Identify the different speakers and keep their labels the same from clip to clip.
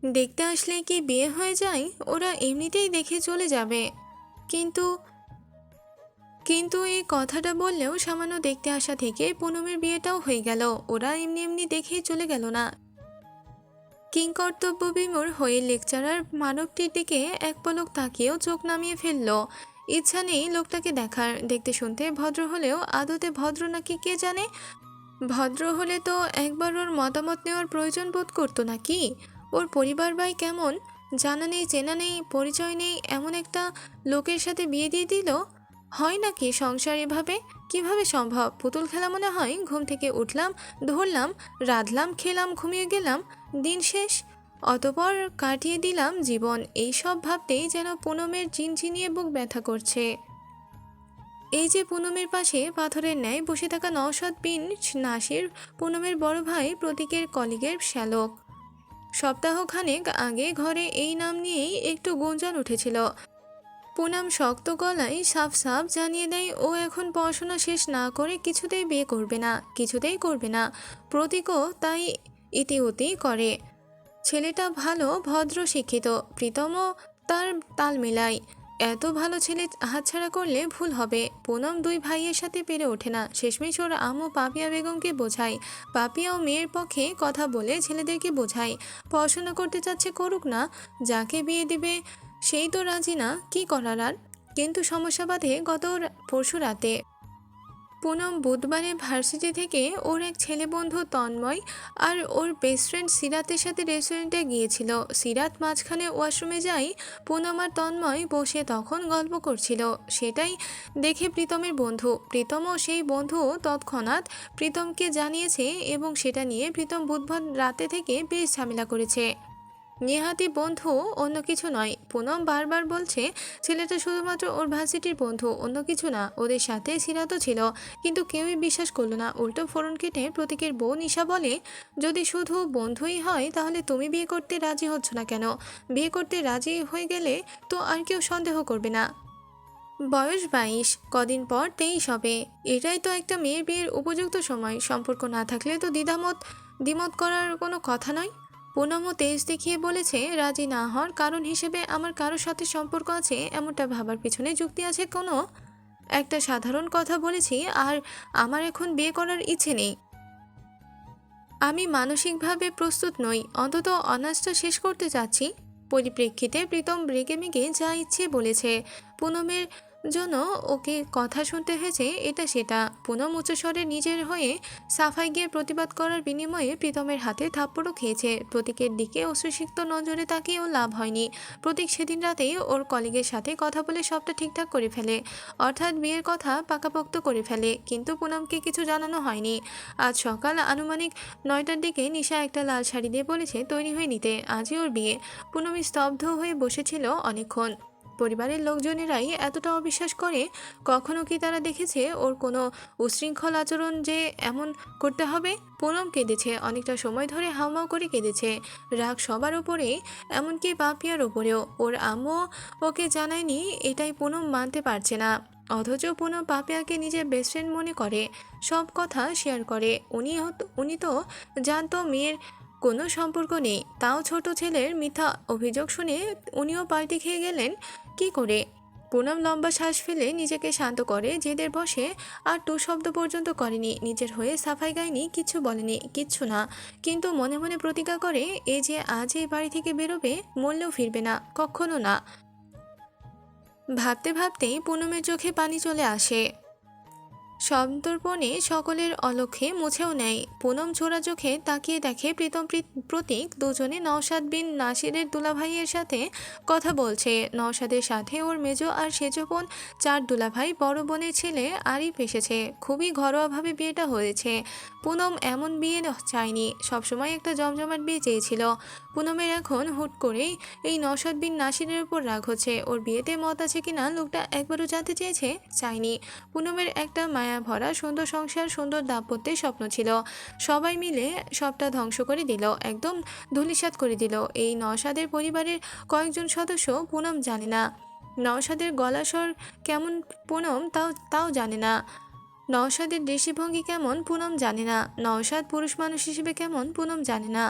Speaker 1: দেখতে আসলে কি বিয়ে হয়ে যায়? ওরা এমনিতেই দেখে চলে যাবে। কিন্তু কিন্তু এই কথাটা বললেও সামান্য দেখতে আসা থেকে পুনমের বিয়েটাও হয়ে গেল। ওরা এমনি এমনি দেখেই চলে গেল না। কিংকর্তব্য বিমূঢ় হয়ে লেকচারার মানবটির দিকে এক পলক তাকিয়েও চোখ নামিয়ে ফেলল। ইচ্ছা নেই লোকটাকে দেখার। দেখতে শুনতে ভদ্র হলেও আদতে ভদ্র নাকি কে জানে। ভদ্র হলে তো একবার ওর মতামত নেওয়ার প্রয়োজন বোধ করতো নাকি? ওর পরিবার বাই কেমন, জানা নেই চেনা নেই পরিচয় নেই এমন একটা লোকের সাথে বিয়ে দিয়ে দিল। হয় নাকি সংসার এভাবে? কিভাবে সম্ভব? পুতুল খেলা মনে হয়। ঘুম থেকে উঠলাম, ধরলাম, রাঁধলাম, খেলাম, ঘুমিয়ে গেলাম, দিন শেষ। অতপর কাটিয়ে দিলাম জীবন। এইসব ভাবতেই যেন পুনমের ঝিনঝিনিয়ে বুক ব্যথা করছে। এই যে পুনমের পাশে পাথরের ন্যায় বসে থাকা নওশাদ বিন নাসির, পুনমের বড় ভাই প্রতীকের কলিগের শ্যালক। সপ্তাহখানেক আগে ঘরে এই নাম নিয়েই একটু গুঞ্জন উঠেছিল। পুনম শক্ত গলায় সাফ সাফ জানিয়ে দেয় ও এখন পড়াশোনা শেষ না করে কিছুতেই বিয়ে করবে না, কিছুতেই করবে না। প্রতীকও তাই ইতিউতি করে। ছেলেটা ভালো, ভদ্র, শিক্ষিত। প্রীতমও তার তাল মেলায়। এত ভালো ছেলে হাতছাড়া করলে ভুল হবে। পুনম দুই ভাইয়ের সাথে পেরে ওঠে না। শেষমেশ ওর আম্মু পাপিয়া বেগমকে বোঝায়। পাপিয়াও মেয়ের পক্ষে কথা বলে ছেলেদেরকে বোঝায় পড়াশোনা করতে চাচ্ছে করুক না, যাকে বিয়ে দিবে সেই তো রাজি না, কি করার আর। কিন্তু সমস্যা বাধে গত পরশু রাতে। পুনম বুধবারে ভার্সিটি থেকে ওর এক ছেলে বন্ধু তন্ময় আর ওর বেস্ট ফ্রেন্ড সিরাতের সাথে রেস্টুরেন্টে গিয়েছিল। সিরাত মাঝখানে ওয়াশরুমে যাই, পুনম আর তন্ময় বসে তখন গল্প করছিল। সেটাই দেখে প্রীতমের বন্ধু। প্রীতমও সেই বন্ধু তৎক্ষণাৎ প্রীতমকে জানিয়েছে এবং সেটা নিয়ে প্রীতম বুধবার রাতে থেকে বেশ ঝামেলা করেছে। নেহাতি বন্ধু, অন্য কিছু নয়। পুনম বারবার বলছে ছেলেটা শুধুমাত্র ওর ভার্সিটির বন্ধু, অন্য কিছু না। ওদের সাথে সিরাতও ছিল, কিন্তু কেউই বিশ্বাস করলো না। উল্টো ফোরন কেটে প্রতীকের বউ নিশা বলে, যদি শুধু বন্ধুই হয় তাহলে তুমি বিয়ে করতে রাজি হচ্ছ না কেন? বিয়ে করতে রাজি হয়ে গেলে তো আর কেউ সন্দেহ করবে না। বয়স 22, কদিন পর 23 হবে। এটাই তো একটা মেয়ের বিয়ের উপযুক্ত সময়। সম্পর্ক না থাকলে তো দ্বিমত করার কোনো কথা নয়। পুনমও তেজ দেখিয়ে বলেছে রাজি না হওয়ার কারণ হিসেবে আমার কারোর সাথে সম্পর্ক আছে এমনটা ভাবার পিছনে যুক্তি আছে কোনো? একটা সাধারণ কথা বলেছি, আর আমার এখন বিয়ে করার ইচ্ছে নেই। আমি মানসিকভাবে প্রস্তুত নই, অন্তত অনার্সটা শেষ করতে চাচ্ছি। পরিপ্রেক্ষিতে প্রীতম রেগেমেগে যা ইচ্ছে বলেছে। পুনমের জন্য ওকে কথা শুনতে হয়েছে এটা সেটা। পুনম উচ্চস্বরে নিজের হয়ে সাফাই গিয়ে প্রতিবাদ করার বিনিময়ে প্রীতমের হাতে থাপ্পড়ও খেয়েছে। প্রতীকের দিকে অশ্রুসিক্ত নজরে তাকিয়েও লাভ হয়নি। প্রতীক সেদিন রাতেই ওর কলিগের সাথে কথা বলে সবটা ঠিকঠাক করে ফেলে, অর্থাৎ বিয়ের কথা পাকাপোক্ত করে ফেলে। কিন্তু পুনমকে কিছু জানানো হয়নি। আজ সকাল আনুমানিক 9টার দিকে নিশা একটা লাল শাড়ি দিয়ে বলেছে তৈরি হয়ে নিতে, আজই ওর বিয়ে। পুনমি স্তব্ধ হয়ে বসেছিল অনেকক্ষণ। পরিবারের লোকজনেরাই এতটা অবিশ্বাস করে। কখনো কি তারা দেখেছে ওর কোনো উশৃঙ্খল আচরণ যে এমন করতে হবে? পুনম কেঁদেছে, অনেকটা সময় ধরে হাউমাউ করে কেঁদেছে। রাগ সবার ওপরে, এমনকি পাপিয়ার ওপরেও। ওর আম্মু ওকে জানায়নি এটাই পুনম মানতে পারছে না। অথচ পুনম পাপিয়াকে নিজের বেস্ট ফ্রেন্ড মনে করে, সব কথা শেয়ার করে। উনি তো জানতো মেয়ের কোনো সম্পর্ক নেই, তাও ছোট ছেলের মিথ্যা অভিযোগ শুনে উনিও পাল্টি খেয়ে গেলেন কি করে? পুনম লম্বা শ্বাস ফেলে নিজেকে শান্ত করে, জেদের বসে আর টু শব্দ পর্যন্ত করেনি, নিজের হয়ে সাফাই গায়নি, কিচ্ছু বলেনি, কিচ্ছু না। কিন্তু মনে মনে প্রতিজ্ঞা করে এই যে আজ এই বাড়ি থেকে বেরোবে, মরলেও ফিরবে না, কখনো না। ভাবতে ভাবতেই পুনমের চোখে পানি চলে আসে। সন্তর্পণে সকলের অলক্ষ্যে মুছেও নেয়। পুনম ছোড়া চোখে তাকিয়ে দেখে প্রীতম প্রতীক দুজনে নওশাদ বিন নাসিরের দুলাভাইয়ের সাথে কথা বলছে। নওশাদের সাথে ওর মেজ আর সেজ বোন, 4 দুলাভাই। বড় বোনের ছেলে আরিফ এসেছে। খুবই ঘরোয়াভাবে বিয়েটা হয়েছে। পুনম এমন বিয়ে চায়নি, সবসময় একটা জমজমাট বিয়ে চেয়েছিল। পুনমের এখন হুট করেই এই নওশাদ বিন নাসিরের উপর রাগ হচ্ছে। ওর বিয়েতে মত আছে কিনা লোকটা একবারও জানতে চেয়েছে? চায়নি। পুনমের একটা মায়া ভরা সুন্দর সংসার, সুন্দর দাম্পত্যের স্বপ্ন ছিল। সবাই মিলে সবটা ধ্বংস করে দিল, একদম ধূলিসাৎ করে দিল। এই নওশাদের পরিবারের কয়েকজন সদস্য পুনম জানে না। নওশাদের গলা স্বর কেমন পুনম তাও জানে না। নওশাদের দৃষ্টিভঙ্গি কেমন পুনম জানে না। নওশাদ পুরুষ মানুষ হিসেবে কেমন পুনম জানে না।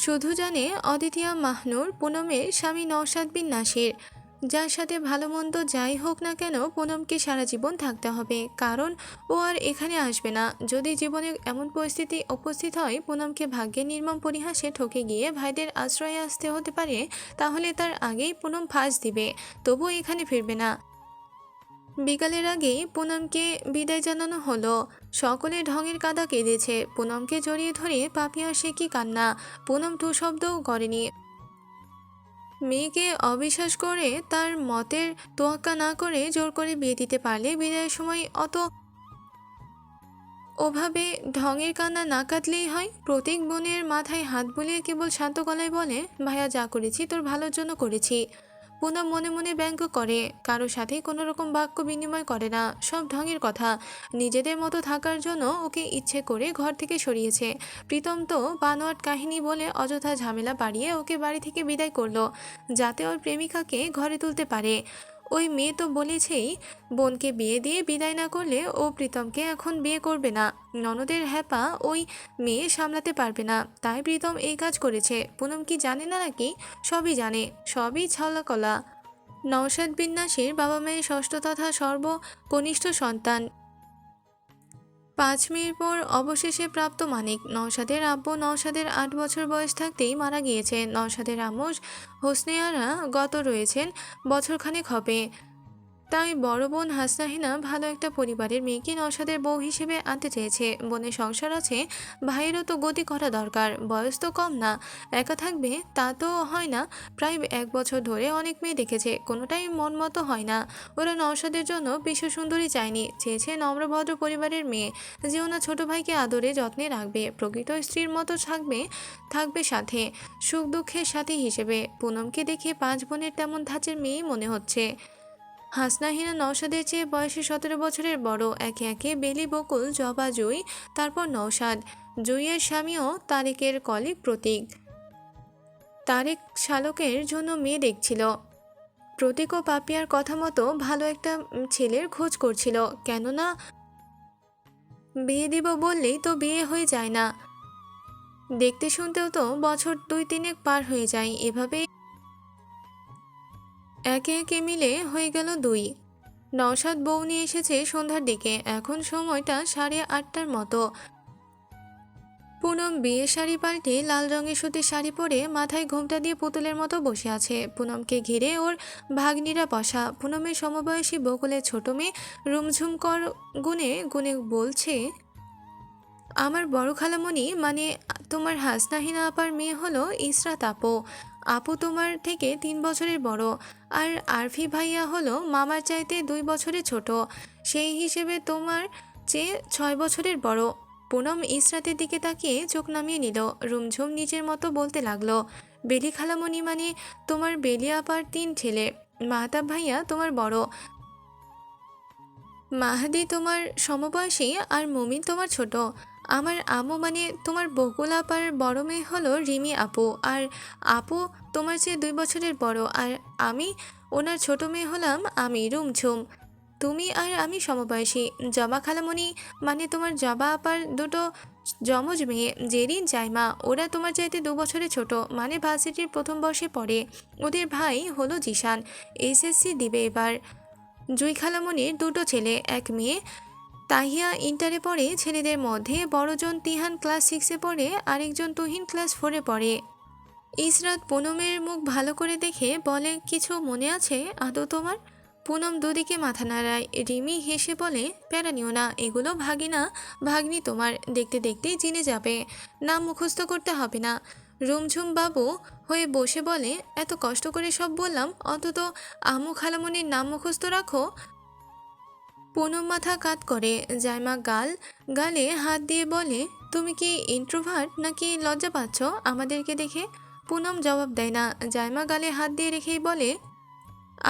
Speaker 1: শুধু জানে অদিতিয়া মাহনুর পুনমের স্বামী নওশাদ বিন নাসির, যার সাথে ভালো মন্দ যাই হোক না কেন পুনমকে সারা জীবন থাকতে হবে, কারণ ও আর এখানে আসবে না। যদি জীবনে এমন পরিস্থিতি উপস্থিত হয় পুনমকে ভাগ্যের নির্মম পরিহাসে ঠকে গিয়ে ভাইদের আশ্রয়ে আসতে হতে পারে, তাহলে তার আগেই পুনম ফাঁস দিবে, তবুও এখানে ফিরবে না। বিকালের আগেই পুনমকে বিদায় জানানো হলো। সকলে ঢঙের কাদা কেঁদেছে, পুনমকে জড়িয়ে ধরে পাপিয়ার সে কি কান্না। পুনম টু শব্দও করেনি। মেয়েকে অবিশ্বাস করে তার মতের তোয়াক্কা না করে জোর করে বিয়ে দিতে পারলে বিদায়ের সময় অত ওভাবে ঢঙের কান্না না কাঁদলেই হয়। প্রতীক বোনের মাথায় হাত বুলিয়ে কেবল শান্ত গলায় বলে, ভাইয়া যা করেছি তোর ভালোর জন্য করেছি। পুনম মনে মনে ব্যঙ্গ করে, কারো সাথে কোনো রকম বাক্য বিনিময় করে না, সব ঢঙের কথা। নিজেদের মতো থাকার জন্য ওকে ইচ্ছে করে ঘর থেকে সরিয়েছে। প্রীতম তো বানোয়াট কাহিনী বলে অযথা ঝামেলা বাড়িয়ে ওকে বাড়ি থেকে বিদায় করলো, যাতে ওর প্রেমিকাকে ঘরে তুলতে পারে। ওই মেয়ে তো বলেছেই বোনকে বিয়ে দিয়ে বিদায় না করলে ও প্রীতমকে এখন বিয়ে করবে না। ননদের হ্যাপা ওই মেয়ে সামলাতে পারবে না, তাই প্রীতম এই কাজ করেছে। পুনম কি জানে না নাকি? সবই জানে, সবই ছলকলা। নওশাদ বিন নাসির বাবা মায়ের ষষ্ঠ তথা সর্বকনিষ্ঠ সন্তান। 5 মেয়ের পর অবশেষে প্রাপ্ত মানিক। নওশাদের আব্বু নওশাদের 8 বছর বয়স থাকতেই মারা গিয়েছেন। নওশাদের আম্মু হোসনেয়ারা গত রয়েছেন বছরখানেক হবে। তাই বড় বোন হাসনাহিনা ভালো একটা পরিবারের মেয়েকে নওশাদের বউ হিসেবে আনতে চেয়েছে। বোনের সংসার আছে, ভাইয়েরও তো গতি করা দরকার, বয়স তো কম না, একা থাকবে তা তো হয় না। প্রায় 1 বছর ধরে অনেক মেয়ে দেখেছে, কোনোটাই মন মতো হয় না। ওরা নওশাদের জন্য বিশ্ব সুন্দরী চায়নি, চেয়েছে নম্রভদ্র পরিবারের মেয়ে, যে ওনার ছোট ভাইকে আদরে যত্নে রাখবে, প্রকৃত স্ত্রীর মতো থাকবে সাথে, সুখ দুঃখের সাথী হিসেবে। পুনমকে দেখে 5 বোনের তেমন ধাঁচের মেয়েই মনে হচ্ছে। হাসনাহিনা নওশাদের চেয়ে বয়সে 17 বছরের বড়। একে একে বেলি, বকুল, জবা, জুই, তারপর নওশাদ। জুইয়ের স্বামীও তারেকের কলিগ প্রতীক। তারেক শালকের জন্য মেয়ে দেখছিল। প্রতীক ও পাপিয়ার কথা মতো ভালো একটা ছেলের খোঁজ করছিল, কেননা বিয়ে দিব বললেই তো বিয়ে হয়ে যায় না, দেখতে শুনতেও তো বছর 2-3 পার হয়ে যায়। এভাবে একে একে মিলে হয়ে গেল 2। নওশাদ বউ নিয়ে এসেছে সন্ধ্যার দিকে, এখন সময়টা 8:30টার মতো। পুনম বিয়ের শাড়ি পাল্টে লাল রঙের সুতির শাড়ি পরে মাথায় ঘোমটা দিয়ে পুতুলের মতো বসে আছে। পুনমকে ঘিরে ওর ভাগ্নিরা বসা। পুনমের সমবয়সী বকুলের ছোট মেয়ে রুমঝুম কর গুনে গুনে বলছে, আমার বড় খালামণি মানে তোমার হাসনাহিনা আপার মেয়ে হলো ইসরাত আপু। আপু তোমার থেকে 3 বছরের বড়, আর আরফি ভাইয়া হলো মামার চাইতে 2 বছরের ছোট, সেই হিসেবে তোমার চেয়ে 6 বছরের বড়। পুনম ইসরাতের দিকে তাকিয়ে চোখ নামিয়ে নিল। রুমঝুম নিজের মতো বলতে লাগলো, বেলি খালামণি মানে তোমার বেলি আপার 3 ছেলে। মাহতাব ভাইয়া তোমার বড়, মাহাদি তোমার সমবয়সী, আর মুমিন তোমার ছোট। আমার আম্মু মানে তোমার বকুল আপার বড় মেয়ে হলো রিমি আপু, আর আপু তোমার চেয়ে 2 বছরের বড়, আর আমি ওনার ছোট মেয়ে হলাম আমি রুমঝুম। তুমি আর আমি সমবয়সী। জবা খালামণি মানে তোমার জবা আপার দুটো যমজ মেয়ে জেরিন জাইমা, ওরা তোমার চাইতে 2 বছরের ছোট, মানে ভার্সিটির প্রথম বর্ষে পড়ে। ওদের ভাই হলো জিশান, এসএসসি দিবে এবার। জুই খালামণির 2টো ছেলে, 1 মেয়ে। তাহিয়া ইন্টারে পড়ে। ছেলেদের মধ্যে বড়জন তিহান ক্লাস 6-এ পড়ে, আরেকজন তুহিন ক্লাস 4-এ পড়ে। ইসরাত পুনমের মুখ ভালো করে দেখে বলে, কিছু মনে আছে আদৌ তোমার? পুনম দুদিকে মাথা নাড়ায়। রিমি হেসে বলে, প্যারা নিও না, এগুলো ভাগিনা ভাগ্নি তোমার, দেখতে দেখতেই চিনে যাবে, নাম মুখস্থ করতে হবে না। রুমঝুম বাবু হয়ে বসে বলে, এত কষ্ট করে সব বললাম, অন্তত আম্মু খালামণির নাম মুখস্থ রাখো। পুনম মাথা কাত করে। জাইমা গালে হাত দিয়ে বলে, তুমি কি ইন্ট্রোভার্ট নাকি লজ্জা পাচ্ছ আমাদেরকে দেখে? পুনম জবাব দেয় না। জাইমা গালে হাত দিয়ে রেখেই বলে,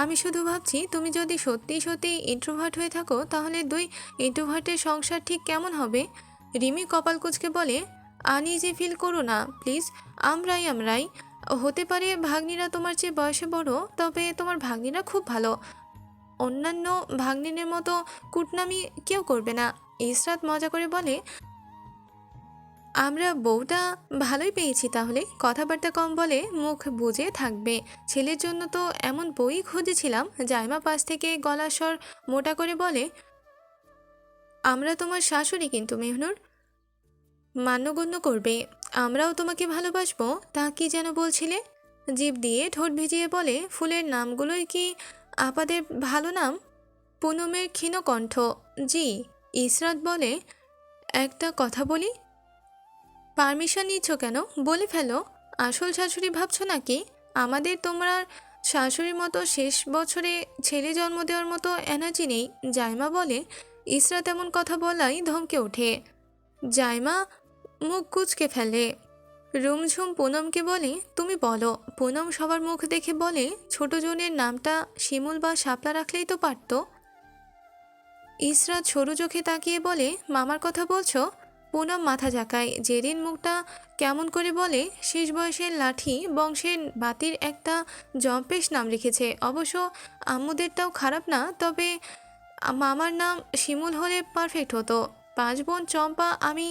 Speaker 1: আমি শুধু ভাবছি তুমি যদি সত্যি সত্যি ইন্ট্রোভার্ট হয়ে থাকো, তাহলে 2 ইন্ট্রোভার্টের সংসার ঠিক কেমন হবে? রিমি কপাল কুঁচকে বলে, আনইজি ফিল করো না প্লিজ, আমরাই হতে পারে ভাগ্নিরা তোমার চেয়ে বয়সে বড়, তবে তোমার ভাগ্নিরা খুব ভালো, অন্যান্য ভাগ্নিনের মতো কুটনামি কেউ করবে না। ইসরাত মজা করে বলে, আমরা বউটা ভালোই পেয়েছি, তাহলে কথাবার্তা কম বলে মুখ বুজে থাকবে। ছেলের জন্য তো এমন বই খুঁজেছিলাম। জাইমা পাশ থেকে গলার স্বর মোটা করে বলে, আমরা তোমার শাশুড়ি কিন্তু মেহনুর, মান্যগণ্য করবে। আমরাও তোমাকে ভালোবাসবো। তা কি যেন বলছিলে? জিভ দিয়ে ঠোঁট ভিজিয়ে বলে, ফুলের নামগুলোই কি আপাদের ভালো নাম? পুনমের ক্ষীণ কণ্ঠ, জি। ইসরাত বলে, একটা কথা বলি? পারমিশন নিচ্ছ কেন? বলে ফেলো। আসল শাশুড়ি ভাবছো নাকি? আমাদের তোমার শাশুড়ির মতো শেষ বছরে ছেলে জন্ম দেওয়ার মতো এনার্জি নেই। জাইমা বলে। ইসরাত এমন কথা বলাই ধমকে ওঠে। জাইমা মুখ কুঁচকে ফেলে। রুমঝুম পুনমকে বলে, তুমি বলো। পুনম সবার মুখ দেখে বলে, ছোট জনের নামটা শিমুল বা শাপলা রাখলেই তো পারতো। ইসরাত সরু চোখে তাকিয়ে বলে, মামার কথা বলছো? পুনম মাথা ঝাঁকায়। জেরিন মুখটা কেমন করে বলে, শেষ বয়সের লাঠি বংশের বাতির একটা জম্পেশ নাম লিখেছে। অবশ্য আম্মুদেরটাও খারাপ না, তবে মামার নাম শিমুল হলে পারফেক্ট হতো। 5 বোন চম্পা, আমি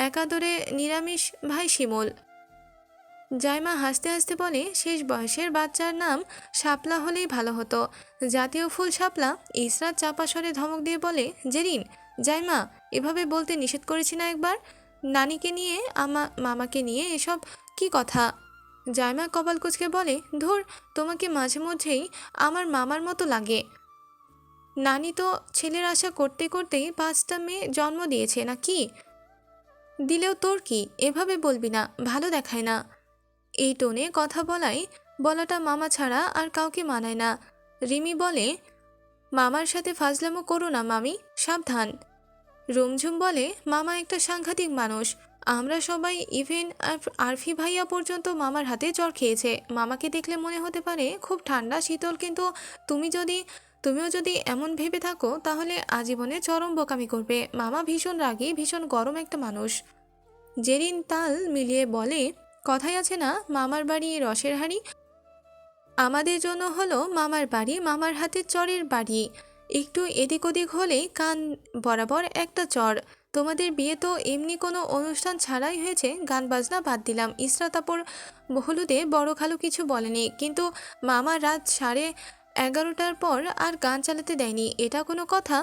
Speaker 1: একাদরে নিরামিষ ভাই শিমুল। জাইমা হাসতে হাসতে বলে, শেষ বয়সের বাচ্চার নাম শাপলা হলেই ভালো হতো। জাতীয় ফুল শাপলা। ইসরাত চাপা স্বরে ধমক দিয়ে বলে, জেরিন, জাইমা, এভাবে বলতে নিষেধ করেছি না একবার? নানিকে নিয়ে মামাকে নিয়ে এসব কি কথা? জাইমা কপাল কুঁচকে বলে, ধুর, তোমাকে মাঝে মধ্যেই আমার মামার মতো লাগে। নানি তো ছেলের আশা করতে করতেই 5টা মেয়ে জন্ম দিয়েছে নাকি? দিলেও তোর কি? এভাবে বলবি না, ভালো দেখায় না। এই টোনে কথা বলাটা মামা ছাড়া আর কাউকে মানায় না। রিমি বলে, মামার সাথে ফাজলামো করো না মামি, সাবধান। রুমঝুম বলে, মামা একটা সাংঘাতিক মানুষ। আমরা সবাই, ইভেন আরফি ভাইয়া পর্যন্ত মামার হাতে চড় খেয়েছে। মামাকে দেখলে মনে হতে পারে খুব ঠান্ডা শীতল, কিন্তু তুমিও যদি এমন ভেবে থাকো তাহলে আজীবনে চরম বোকামি করবে। মামা ভীষণ রাগী, ভীষণ গরম একটা মানুষ। জেরিন তাল মিলিয়ে বলে, কথাই আছে না, মামার বাড়ি রসের হাড়ি। আমাদের জন্য হলো মামার বাড়ি মামার হাতে চরের বাড়ি। একটু এদিক ওদিক হলেই কান বরাবর একটা চর। তোমাদের বিয়ে তো এমনি কোনো অনুষ্ঠান ছাড়াই হয়েছে, গান বাজনা বাদ দিলাম। ইসরাত আপুর হলুদে বড় খালু কিছু বলেনি, কিন্তু মামা রাত 11:30টার পর আর গান চালাতে দেয়নি। এটা কোনো কথা?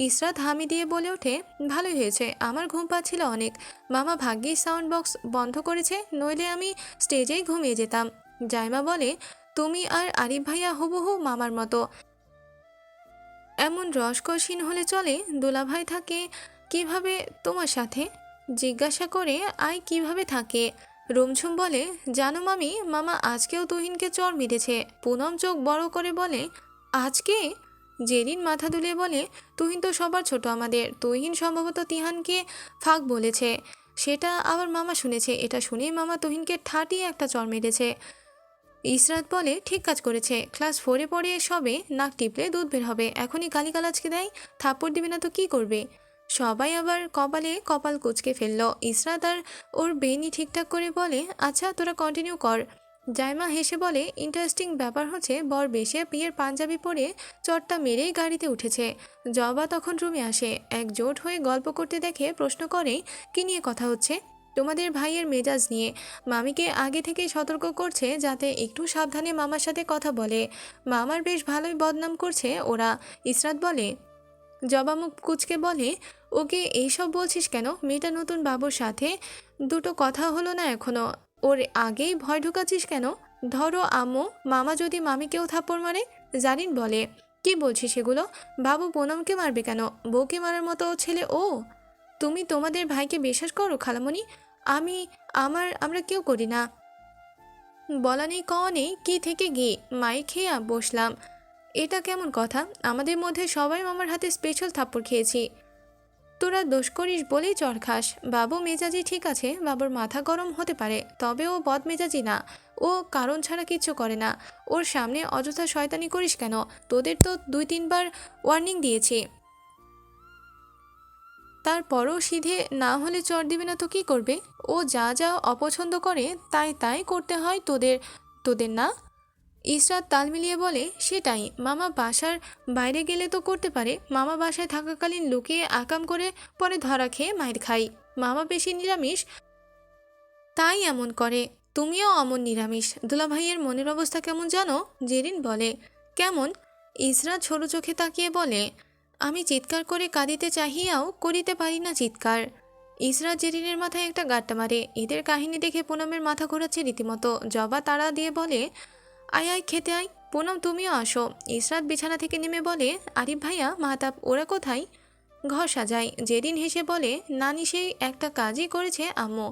Speaker 1: ইসরাত হামি দিয়ে বলে ওঠে, ভালোই হয়েছে, আমার ঘুম পাচ্ছিল অনেক। মামা ভাগ্যিস সাউন্ড বক্স বন্ধ করেছে, নইলে আমি স্টেজেই ঘুমিয়ে যেতাম। জাইমা বলে, তুমি আর আরিফ ভাইয়া হুবহু মামার মতো। এমন রসকসীন হলে চলে? দুলাভাই থাকে কিভাবে তোমার সাথে? জিজ্ঞাসা করে আয় কিভাবে থাকে। রুমঝুম বলে, জানো মামি, মামা আজকেও তুহিনকে চর মেরেছে। পুনম চোখ বড় করে বলে, আজকে? জেরিন মাথা দুলিয়ে বলে, তুহিন তো সবার ছোট আমাদের। তুহিন সম্ভবত তিহানকে ফাঁক বলেছে, সেটা আবার মামা শুনেছে। এটা শুনেই মামা তুহিনকে ঠাটিয়ে একটা চর মেরেছে। ইসরাত বলে, ঠিক কাজ করেছে। ক্লাস 4-এ পড়ে সবে, নাক টিপলে দুধ বের হবে। এখনই গালিগালাজকে দেয়, থাপ্পড় দিবে না তো কি করবে? সবাই আবার কপালে কপাল কুঁচকে ফেলল। ইসরাত আর ওর বেনি ঠিকঠাক করে বলে, আচ্ছা তোরা কন্টিনিউ কর। জাইমা হেসে বলে, ইন্টারেস্টিং ব্যাপার হচ্ছে, বর বেশে বিয়ের পাঞ্জাবি পরে চটটা মেরেই গাড়িতে উঠেছে। জবা তখন রুমে আসে, একজোট হয়ে গল্প করতে দেখে প্রশ্ন করে, কি নিয়ে কথা হচ্ছে? তোমাদের ভাইয়ের মেজাজ নিয়ে। মামিকে আগে থেকে সতর্ক করছে যাতে একটু সাবধানে মামার সাথে কথা বলে। মামার বেশ ভালোই বদনাম করছে ওরা। ইসরাত বলে, জবা মুখ কুচকে বলে, ওকে এইসব বলছিস কেন? মেয়েটা নতুন বাবুর সাথে দুটো কথা হলো না এখনো, ওর আগেই ভয় ঢুকাচ্ছিস কেন? ধরো আম্মু, মামা যদি মামিকেও থাপ্পড় মারে? জারিন বলে, কি বলছিস এগুলো? বাবু পুনমকে মারবে কেন? বউকে মারার মতো ছেলে ও? তুমি তোমাদের ভাইকে বিশ্বাস করো খালামণি? আমরা কেউ করি না। বলা নেই কওয়া নেই, কি থেকে গিয়ে মাই খেয়ে বসলাম। এটা কেমন কথা? আমাদের মধ্যে সবাই মামার হাতে স্পেশাল থাপ্পড় খেয়েছি। তোরা দোষ করিস বলেই চর খাস। বাবু মেজাজি ঠিক আছে, বাবুর মাথা গরম হতে পারে, তবে ও বদ মেজাজি না। ও কারণ ছাড়া কিচ্ছু করে না। ওর সামনে অযথা শয়তানি করিস কেন? তোদের তো 2-3 বার ওয়ার্নিং দিয়েছি। তারপরও সিধে না হলে চর দিবে না তো কি করবে? ও যা যা অপছন্দ করে তাই তাই করতে হয় তোদের না? ইসরাত তাল মিলিয়ে বলে, সেটাই। মামা বাসার বাইরে গেলে তো করতে পারে, মামা বাসায় থাকাকালীন লুকিয়ে আকাম করে পরে ধরা খেয়ে মাইর খাই। মামা বেশি নিরামিষ, তাই এমন করে। তুমিও অমন নিরামিষ। দুলাভাইয়ের মনের অবস্থা কেমন জানো? জেরিন বলে। কেমন? ইসরাত ছোট চোখে তাকিয়ে বলে। আমি চিৎকার করে কাঁদিতে চাহিয়াও করিতে পারি না চিৎকার। ইসরাত জেরিনের মাথায় একটা গাঁট্টা মারে। এদের কাহিনী দেখে পুনমের মাথা ঘোরাচ্ছে রীতিমতো। জবা তাড়া দিয়ে বলে, আয় আয় খেতে আয়। পুনম তুমিও আসো। ইসরাত বিছানা থেকে নেমে বলে, আরিফ ভাইয়া মাহতাব ওরা কোথায়? ঘর সাজায়। জেরিন হেসে বলে, নানি সেই একটা কাজই করেছে আম্মু।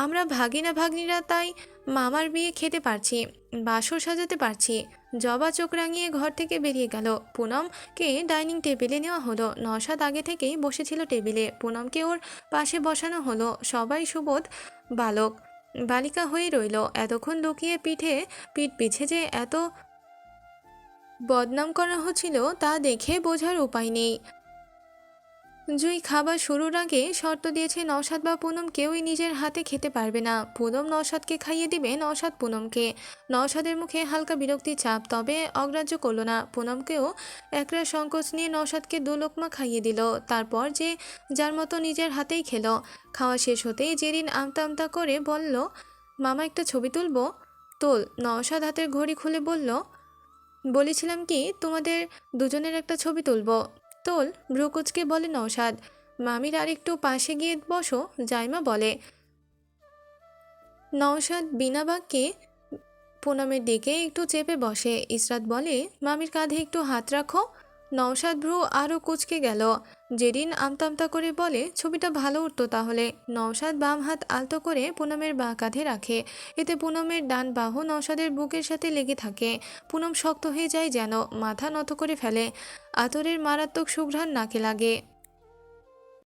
Speaker 1: আমরা ভাগিনা ভাগ্নিরা তাই মামার বিয়ে খেতে পারছি, বাসর সাজাতে পারছি। জবা চোখ রাঙিয়ে ঘর থেকে বেরিয়ে গেল। পুনমকে ডাইনিং টেবিলে নেওয়া হলো। নওশাদ আগে থেকেই বসেছিল টেবিলে। পুনমকে ওর পাশে বসানো হলো। সবাই সুবোধ বালক বালিকা হয়ে রইল। এতক্ষণ লুকিয়ে পিঠ পিছে যে এত বদনাম করা হচ্ছিল তা দেখে বোঝার উপায় নেই। জুই খাবার শুরুর আগে শর্ত দিয়েছে নওশাদ বা পুনম কেউই নিজের হাতে খেতে পারবে না। পুনম নওশাদকে খাইয়ে দিবে, নওশাদ পুনমকে। নওশাদের মুখে হালকা বিরক্তি ছাপ, তবে অগ্রাহ্য করল না। পুনমকেও একরা সংকোচ নিয়ে নওশাদকে 2 লোকমা খাইয়ে দিল। তারপর যে যার মতো নিজের হাতেই খেলো। খাওয়া শেষ হতেই জেরিন আমতা আমতা করে বলল, মামা একটা ছবি তুলবো? তোল। নওশাদ হাতের ঘড়ি খুলে বলল, বলেছিলাম কি তোমাদের দুজনের একটা ছবি তুলবো। তোল। ভ্রুকুচকে বলে নওশাদ। মামির আরেকটু পাশে গিয়ে বসো, জাইমা বলে। নওশাদ বিনা বাক্যে পুনমের দিকে একটু চেপে বসে। ইসরাত বলে, মামির কাঁধে একটু হাত রাখো। নওশাদ ভ্রু আরও কুচকে গেল। জেরিন আমতা আমতা করে বলে, ছবিটা ভালো উঠতো তাহলে। নওশাদ বাম হাত আলতো করে পুনমের বাঁ কাঁধে রাখে। এতে পুনমের ডান বাহু নওশাদের বুকের সাথে লেগে থাকে। পুনম শক্ত হয়ে যায় যেন, মাথা নত করে ফেলে। আতরের মারাত্মক সুঘ্রাণ নাকে লাগে।